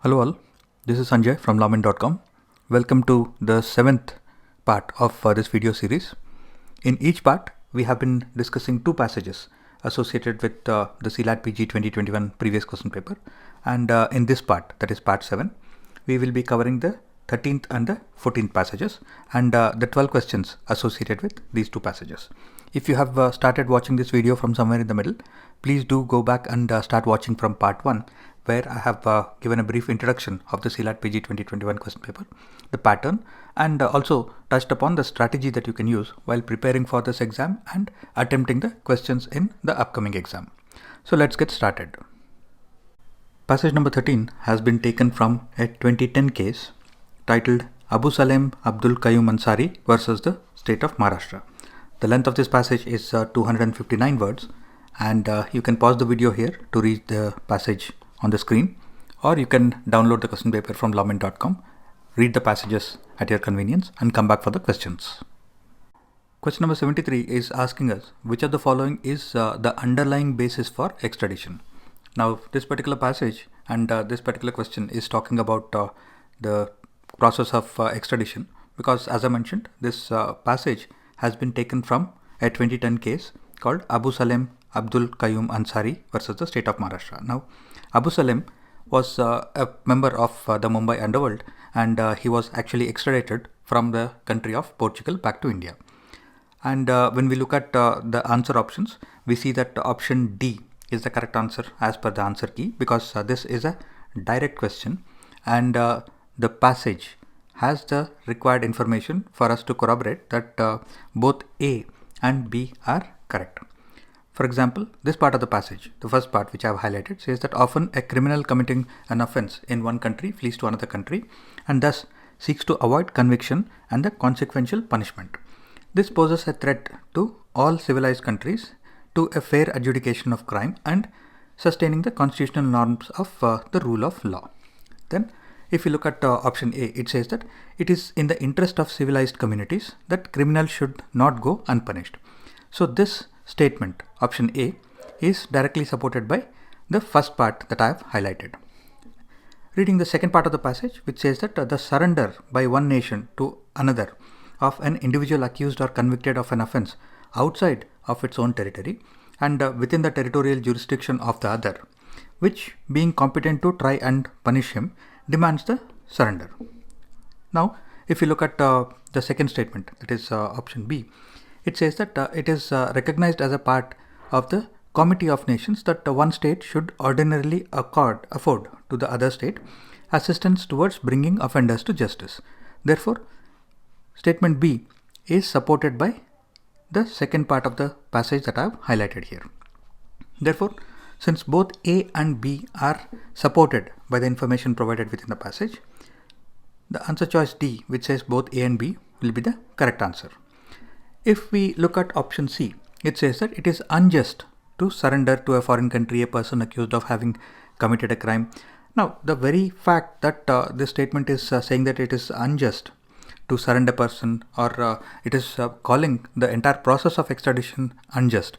Hello all, this is Sanjay from lawmen.com. Welcome to the 7th part of this video series. In each part, we have been discussing two passages associated with the CLAT PG 2021 previous question paper. And in this part, that is part 7, we will be covering the 13th and the 14th passages and the 12 questions associated with these two passages. If you have started watching this video from somewhere in the middle, please do go back and start watching from part 1, where I have given a brief introduction of the CLAT PG 2021 question paper, the pattern, and also touched upon the strategy that you can use while preparing for this exam and attempting the questions in the upcoming exam. So let's get started. Passage number 13 has been taken from a 2010 case titled Abu Salem Abdul Qayyum Ansari versus the state of Maharashtra. The length of this passage is 259 words, and you can pause the video here to read the passage on the screen, or you can download the question paper from lawmen.com, read the passages at your convenience, and come back for the questions. Question number 73 is asking us which of the following is the underlying basis for extradition. Now, this particular passage and this particular question is talking about the process of extradition, because as I mentioned, this passage has been taken from a 2010 case called Abu Salem Abdul Qayyum Ansari versus the state of Maharashtra. Now, Abu Salem was a member of the Mumbai underworld, and he was actually extradited from the country of Portugal back to India. And when we look at the answer options, we see that option D is the correct answer as per the answer key, because this is a direct question, and the passage has the required information for us to corroborate that both A and B are correct. For example, this part of the passage, the first part which I have highlighted, says that often a criminal committing an offense in one country flees to another country and thus seeks to avoid conviction and the consequential punishment. This poses a threat to all civilized countries to a fair adjudication of crime and sustaining the constitutional norms of the rule of law. Then, if you look at option A, it says that it is in the interest of civilized communities that criminals should not go unpunished. So this statement, option A, is directly supported by the first part that I have highlighted. Reading the second part of the passage, which says that the surrender by one nation to another of an individual accused or convicted of an offense outside of its own territory and within the territorial jurisdiction of the other, which being competent to try and punish him, demands the surrender. Now, if you look at the second statement, that is option B, it says that it is recognized as a part of the Comity of Nations that one state should ordinarily afford to the other state assistance towards bringing offenders to justice. Therefore, statement B is supported by the second part of the passage that I have highlighted here. Therefore, since both A and B are supported by the information provided within the passage, the answer choice D, which says both A and B, will be the correct answer. If we look at option C, it says that it is unjust to surrender to a foreign country a person accused of having committed a crime. Now, the very fact that this statement is saying that it is unjust to surrender a person, or it is calling the entire process of extradition unjust,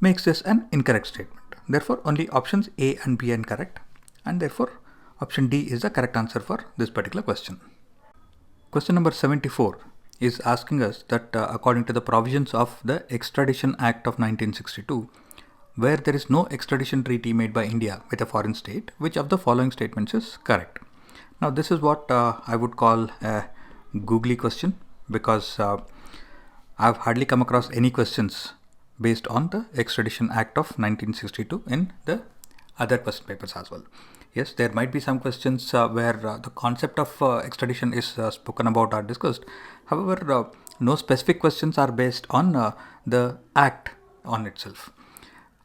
makes this an incorrect statement. Therefore, only options A and B are incorrect, and therefore option D is the correct answer for this particular question. Question number 74 is asking us that according to the provisions of the Extradition Act of 1962, where there is no extradition treaty made by India with a foreign state, which of the following statements is correct? Now, this is what I would call a googly question, because I've hardly come across any questions based on the Extradition Act of 1962 in the other question papers as well. Yes, there might be some questions where the concept of extradition is spoken about or discussed. However, no specific questions are based on the act on itself.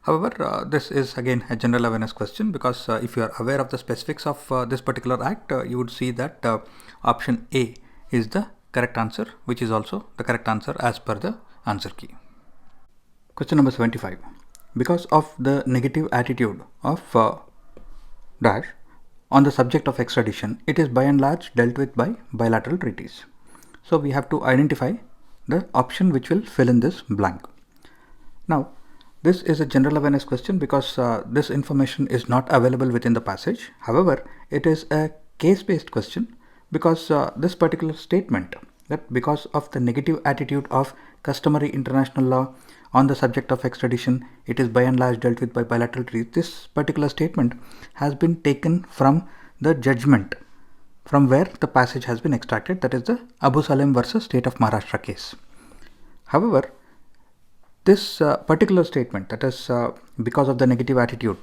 However, this is again a general awareness question, because if you are aware of the specifics of this particular act, you would see that option A is the correct answer, which is also the correct answer as per the answer key. Question number 75. Because of the negative attitude of dash on the subject of extradition, it is by and large dealt with by bilateral treaties. So we have to identify the option which will fill in this blank. Now, This is a general awareness question because this information is not available within the passage. However, it is a case-based question because this particular statement, that because of the negative attitude of customary international law on the subject of extradition, it is by and large dealt with by bilateral treaties. This particular statement has been taken from the judgment from where the passage has been extracted, that is the Abu Salem versus State of Maharashtra case. However, this particular statement, that is because of the negative attitude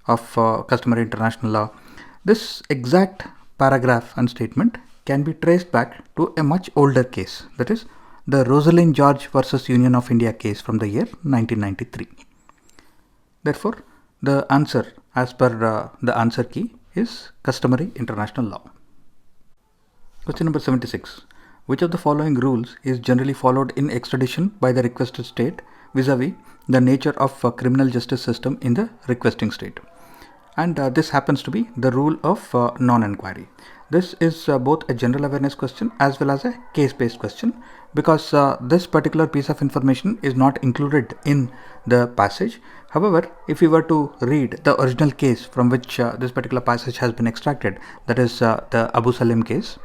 of customary international law, this exact paragraph and statement can be traced back to a much older case, that is the Rosalind George versus Union of India case from the year 1993. Therefore, the answer as per the answer key is customary international law. Question number 76. Which of the following rules is generally followed in extradition by the requested state vis-a-vis the nature of criminal justice system in the requesting state? And this happens to be the rule of non-inquiry. This is both a general awareness question as well as a case-based question because this particular piece of information is not included in the passage. However, if we were to read the original case from which this particular passage has been extracted, that is the Abu Salem case,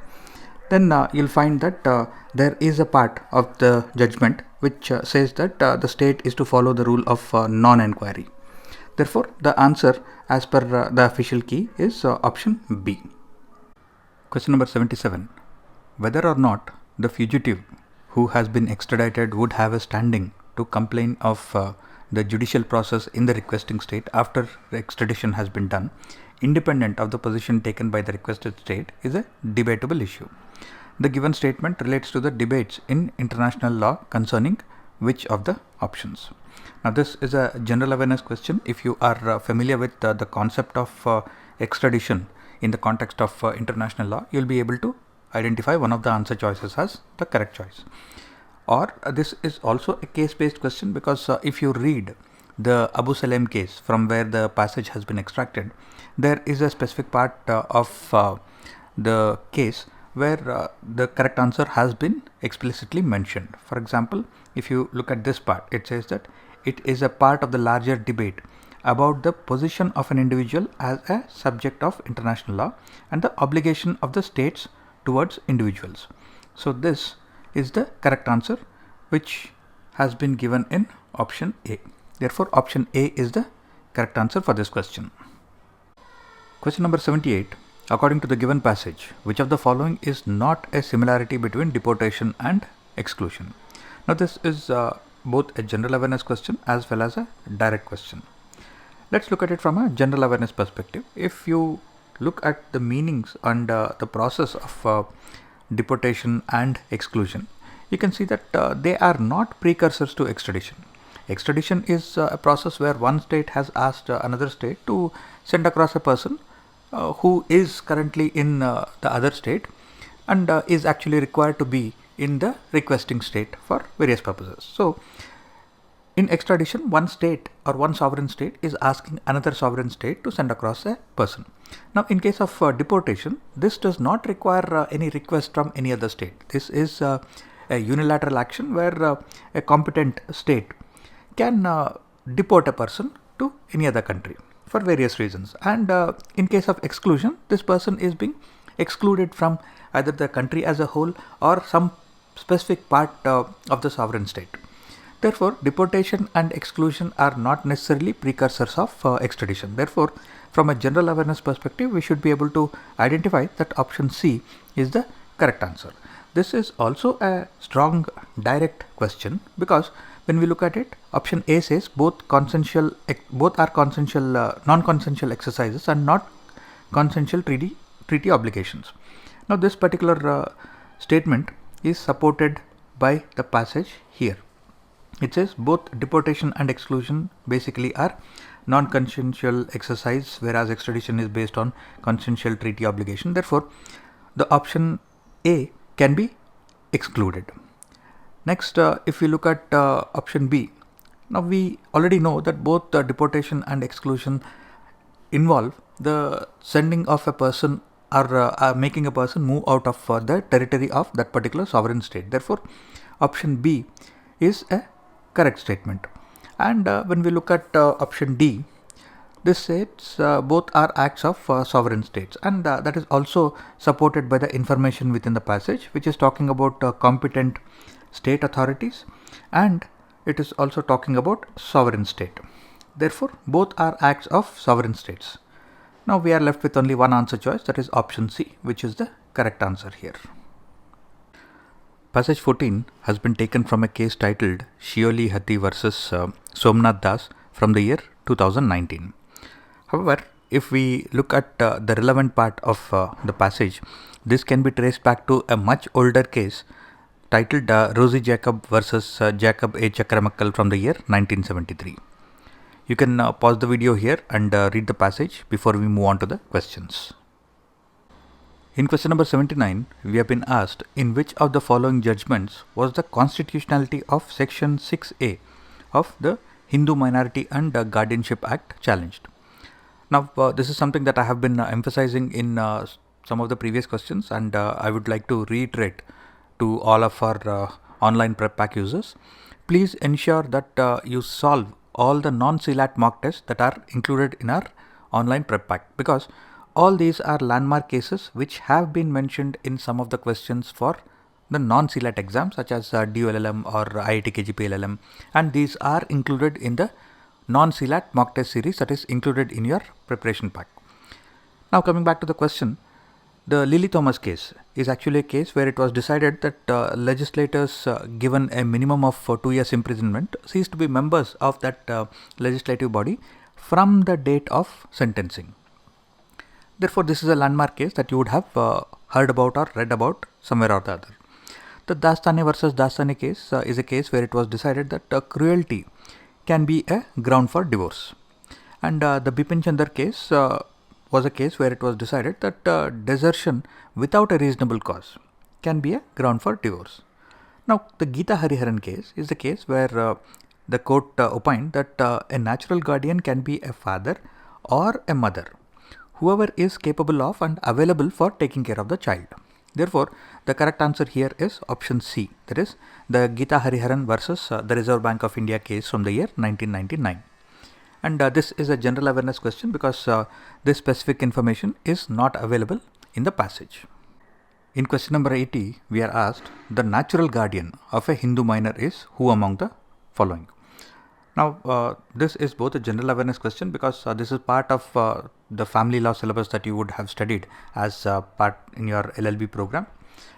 then you'll find that there is a part of the judgment which says that the state is to follow the rule of non-inquiry. Therefore, the answer as per the official key is option B. Question number 77. Whether or not the fugitive who has been extradited would have a standing to complain of the judicial process in the requesting state after the extradition has been done, independent of the position taken by the requested state, is a debatable issue. The given statement relates to the debates in international law concerning which of the options. Now, this is a general awareness question. If you are familiar with the concept of extradition in the context of international law, you'll be able to identify one of the answer choices as the correct choice. Or this is also a case-based question because if you read the Abu Salem case from where the passage has been extracted, there is a specific part of the case where the correct answer has been explicitly mentioned. For example, if you look at this part, it says that it is a part of the larger debate about the position of an individual as a subject of international law and the obligation of the states towards individuals. So this is the correct answer which has been given in option A. Therefore, option A is the correct answer for this question. Question number 78. According to the given passage, which of the following is not a similarity between deportation and exclusion? Now, this is both a general awareness question as well as a direct question. Let's look at it from a general awareness perspective. If you look at the meanings and the process of deportation and exclusion, you can see that they are not precursors to extradition. Extradition is a process where one state has asked another state to send across a person who is currently in the other state and is actually required to be in the requesting state for various purposes. So, in extradition, one state or one sovereign state is asking another sovereign state to send across a person. Now, in case of deportation, this does not require any request from any other state. This is a unilateral action where a competent state can deport a person to any other country for various reasons. And in case of exclusion, this person is being excluded from either the country as a whole or some specific part of the sovereign state. Therefore, deportation and exclusion are not necessarily precursors of extradition. Therefore, from a general awareness perspective, we should be able to identify that option C is the correct answer. This is also a strong direct question because when we look at it, option A says both are consensual, non-consensual exercises and not consensual treaty obligations. Now, this particular statement is supported by the passage here. It says both deportation and exclusion basically are non-consensual exercise, whereas extradition is based on consensual treaty obligation. Therefore, the option A can be excluded. Next, if we look at option B, now we already know that both deportation and exclusion involve the sending of a person or making a person move out of the territory of that particular sovereign state. Therefore, option B is a correct statement. And when we look at option D, this says both are acts of sovereign states, and that is also supported by the information within the passage, which is talking about competent state authorities, and it is also talking about sovereign state. Therefore, both are acts of sovereign states. Now we are left with only one answer choice, that is option C, which is the correct answer here. Passage 14 has been taken from a case titled Shioli Hathi versus Somnath Das from the year 2019. However, if we look at the relevant part of the passage, this can be traced back to a much older case titled Rosie Jacob versus Jacob A. Chakramakkal from the year 1973. You can pause the video here and read the passage before we move on to the questions. In question number 79, we have been asked in which of the following judgments was the constitutionality of Section 6A of the Hindu Minority and Guardianship Act challenged. Now, this is something that I have been emphasizing in some of the previous questions, and I would like to reiterate to all of our online prep pack users. Please ensure that you solve all the non-CLAT mock tests that are included in our online prep pack, because all these are landmark cases which have been mentioned in some of the questions for the non-CLAT exams such as DULLM or IIT KGP LLM, and these are included in the non-CLAT mock test series that is included in your preparation pack. Now coming back to the question, the Lily Thomas case is actually a case where it was decided that legislators given a minimum of 2 years imprisonment cease to be members of that legislative body from the date of sentencing. Therefore, this is a landmark case that you would have heard about or read about somewhere or the other. The Dastani versus Dastani case is a case where it was decided that cruelty can be a ground for divorce. And the Bipin Chandra case was a case where it was decided that desertion without a reasonable cause can be a ground for divorce. Now, the Geeta Hariharan case is the case where the court opined that a natural guardian can be a father or a mother, whoever is capable of and available for taking care of the child. Therefore, the correct answer here is option C, that is the Geeta Hariharan versus the Reserve Bank of India case from the year 1999. And this is a general awareness question because this specific information is not available in the passage. In question number 80, we are asked the natural guardian of a Hindu minor is who among the following? Now, this is both a general awareness question because this is part of the family law syllabus that you would have studied as part in your LLB program.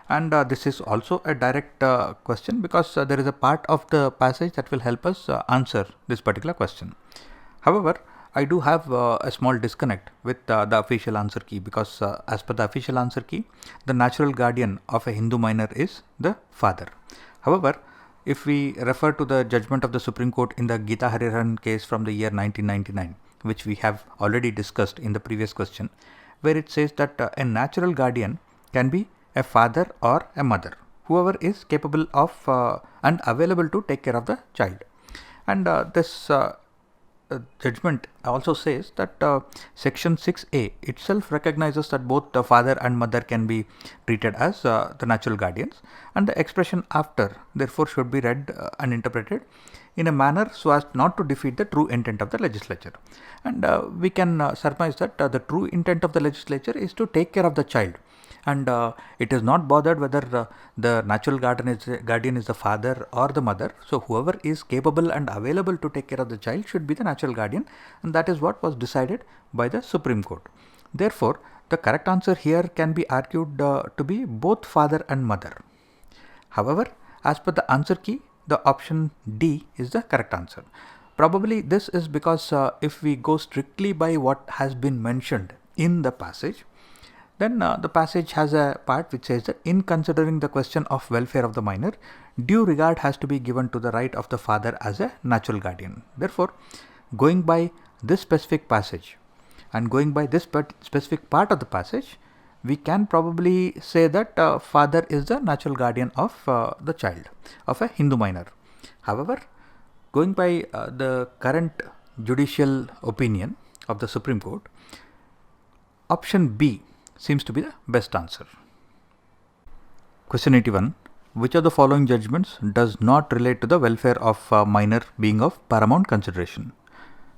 And this is also a direct question because there is a part of the passage that will help us answer this particular question. However, I do have a small disconnect with the official answer key because as per the official answer key, the natural guardian of a Hindu minor is the father. However, if we refer to the judgment of the Supreme Court in the Geeta Hariharan case from the year 1999, which we have already discussed in the previous question, where it says that a natural guardian can be a father or a mother, whoever is capable of and available to take care of the child. And this judgment also says that section 6A itself recognizes that both the father and mother can be treated as the natural guardians, and the expression after therefore should be read and interpreted in a manner so as not to defeat the true intent of the legislature. And we can surmise that the true intent of the legislature is to take care of the child, and it is not bothered whether the natural guardian is the father or the mother. So whoever is capable and available to take care of the child should be the natural guardian, and that is what was decided by the Supreme Court. Therefore, the correct answer here can be argued to be both father and mother. However, as per the answer key, the option D is the correct answer. Probably this is because if we go strictly by what has been mentioned in the passage, then the passage has a part which says that in considering the question of welfare of the minor, due regard has to be given to the right of the father as a natural guardian. Therefore, going by this specific passage and going by this specific part of the passage, we can probably say that father is the natural guardian of the child of a Hindu minor. However, going by the current judicial opinion of the Supreme Court, option B seems to be the best answer. Question 81. which of the following judgments does not relate to the welfare of minor being of paramount consideration?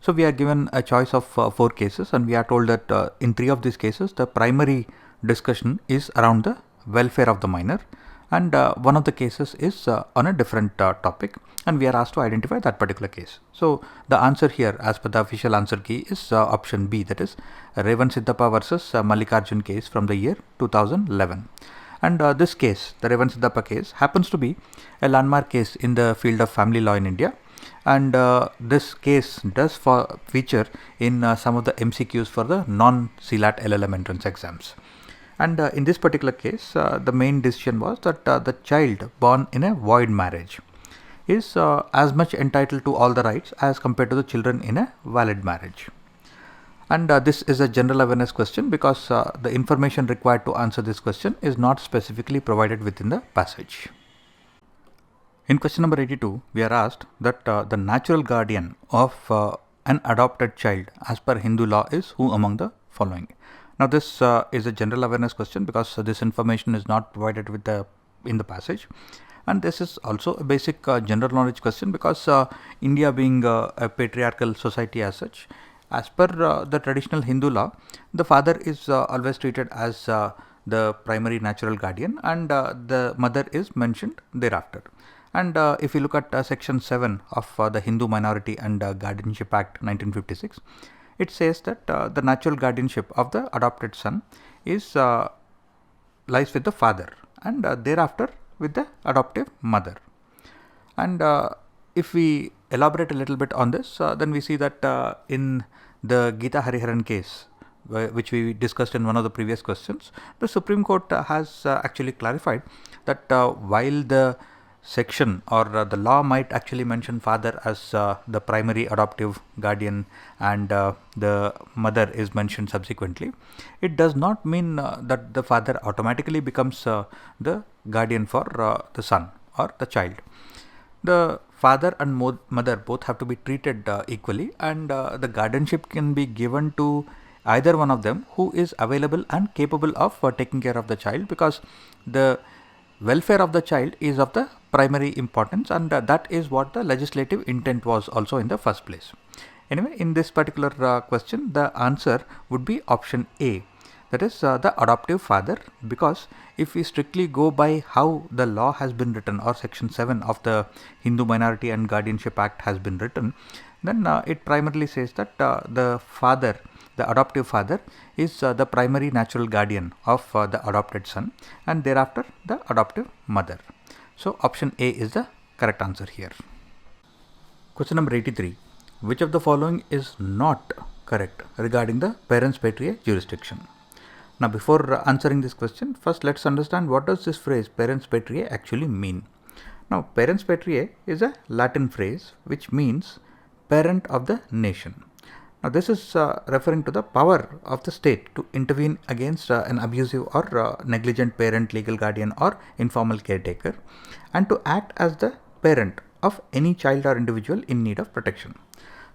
So we are given a choice of 4 cases, and we are told that in 3 of these cases the primary discussion is around the welfare of the minor, and one of the cases is on a different topic, and we are asked to identify that particular case. So the answer here as per the official answer key is option B, that is Revan Siddhappa versus Mallikarjun case from the year 2011. And this case, the Revan Siddhappa case, happens to be a landmark case in the field of family law in India, and this case does feature in some of the MCQs for the non-CLAT LLM entrance exams. And in this particular case, the main decision was that the child born in a void marriage is as much entitled to all the rights as compared to the children in a valid marriage. And this is a general awareness question because the information required to answer this question is not specifically provided within the passage. In question number 82, we are asked that the natural guardian of an adopted child as per Hindu law is who among the following? Now this is a general awareness question because this information is not provided in the passage, and this is also a basic general knowledge question because India being a patriarchal society as such, as per the traditional Hindu law, the father is always treated as the primary natural guardian, and the mother is mentioned thereafter. And if you look at section 7 of the Hindu Minority and Guardianship Act 1956, it says that the natural guardianship of the adopted son is lies with the father, and thereafter with the adoptive mother. And if we elaborate a little bit on this, then we see that in the Geeta Hariharan case, which we discussed in one of the previous questions, the Supreme Court has actually clarified that while the section or the law might actually mention father as the primary adoptive guardian and the mother is mentioned subsequently, it does not mean that the father automatically becomes the guardian for the son or the child. The father and mother both have to be treated equally, and the guardianship can be given to either one of them who is available and capable of taking care of the child, because the welfare of the child is of the primary importance, and that is what the legislative intent was also in the first place. Anyway, in this particular question, the answer would be option A, that is the adoptive father, because if we strictly go by how the law has been written, or section 7 of the Hindu Minority and Guardianship Act has been written, then it primarily says that the father, the adoptive father, is the primary natural guardian of the adopted son, and thereafter the adoptive mother. So option A is the correct answer here. Question number 83. Which of the following is not correct regarding the parens patriae jurisdiction? Now before answering this question, first let's understand what does this phrase parens patriae actually mean. Now parens patriae is a Latin phrase which means parent of the nation. Now this is referring to the power of the state to intervene against an abusive or negligent parent, legal guardian or informal caretaker, and to act as the parent of any child or individual in need of protection.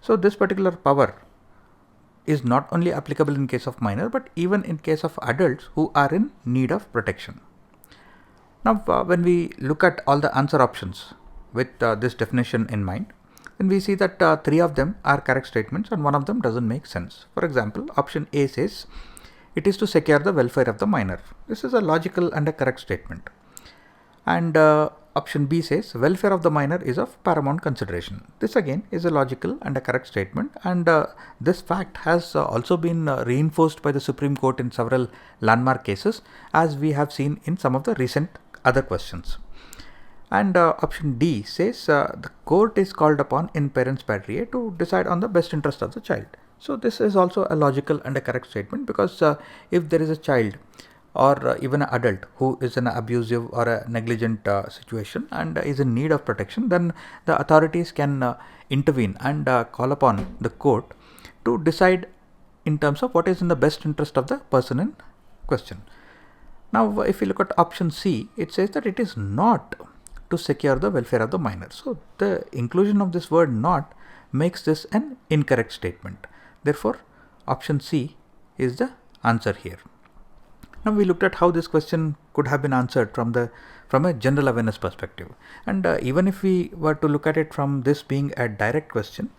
So this particular power is not only applicable in case of minor, but even in case of adults who are in need of protection. Now when we look at all the answer options with this definition in mind, then we see that 3 of them are correct statements and one of them doesn't make sense. For example, option A says it is to secure the welfare of the minor. This is a logical and a correct statement. And option B says welfare of the minor is of paramount consideration. This again is a logical and a correct statement, and this fact has also been reinforced by the Supreme Court in several landmark cases, as we have seen in some of the recent other questions. And option D says the court is called upon in parens patriae to decide on the best interest of the child. So this is also a logical and a correct statement, because if there is a child or even an adult who is in an abusive or a negligent situation and is in need of protection, then the authorities can intervene and call upon the court to decide in terms of what is in the best interest of the person in question. Now if you look at option C, it says that it is not to secure the welfare of the minor. So the inclusion of this word not makes this an incorrect statement. Therefore option C is the answer here. Now we looked at how this question could have been answered from a general awareness perspective, and even if we were to look at it from this being a direct question,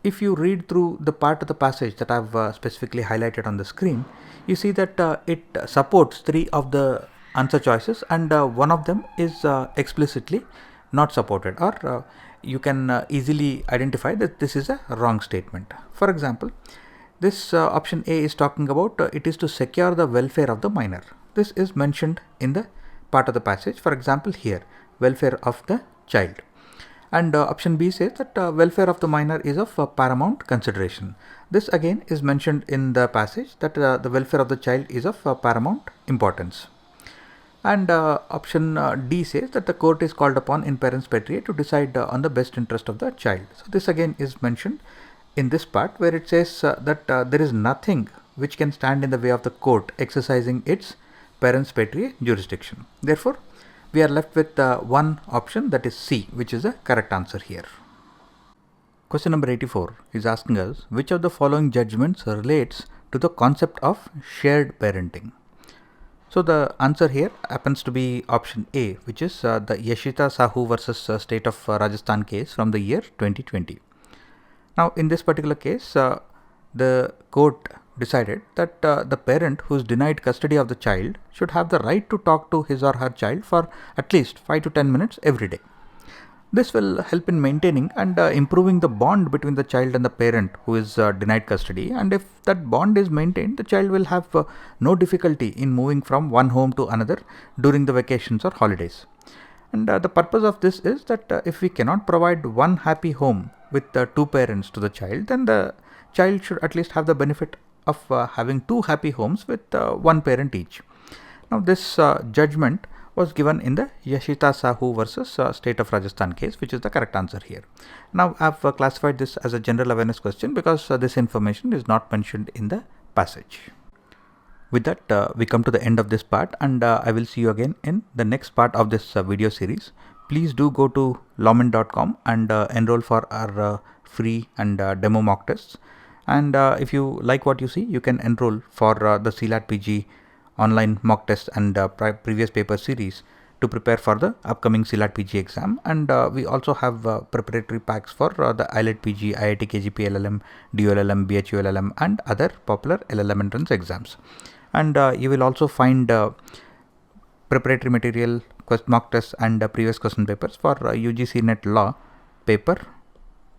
if you read through the part of the passage that I've specifically highlighted on the screen, you see that it supports 3 of the answer choices, and one of them is explicitly not supported, or you can easily identify that this is a wrong statement. For example, this option A is talking about it is to secure the welfare of the minor. This is mentioned in the part of the passage. For example, here, welfare of the child. And option B says that welfare of the minor is of paramount consideration. This again is mentioned in the passage that the welfare of the child is of paramount importance. And option D says that the court is called upon in parens patriae to decide on the best interest of the child. So this again is mentioned in this part where it says that there is nothing which can stand in the way of the court exercising its parens patriae jurisdiction. Therefore, we are left with one option, that is C, which is the correct answer here. Question number 84 is asking us which of the following judgments relates to the concept of shared parenting. So the answer here happens to be option A, which is the Yashita Sahu versus State of Rajasthan case from the year 2020. Now in this particular case, the court decided that the parent who is denied custody of the child should have the right to talk to his or her child for at least 5 to 10 minutes every day. This will help in maintaining and improving the bond between the child and the parent who is denied custody, and if that bond is maintained, the child will have no difficulty in moving from one home to another during the vacations or holidays. And the purpose of this is that if we cannot provide one happy home with 2 parents to the child, then the child should at least have the benefit of having 2 happy homes with 1 parent each. Now this judgment was given in the Yashita Sahu versus State of Rajasthan case, which is the correct answer here. Now I have classified this as a general awareness question because this information is not mentioned in the passage. With that, we come to the end of this part, and I will see you again in the next part of this video series. Please do go to lawmen.com and enroll for our free and demo mock tests. And if you like what you see, you can enroll for the CLAT PG online mock test and previous paper series to prepare for the upcoming CLAT PG exam. And we also have preparatory packs for the IELTS PG, IIT KGP LLM, DOLLM, BHU LLM and other popular LLM entrance exams. And you will also find preparatory material, mock tests and previous question papers for UGC NET Law paper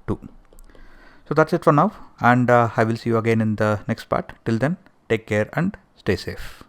2. So that's it for now, and I will see you again in the next part. Till then, take care and stay safe.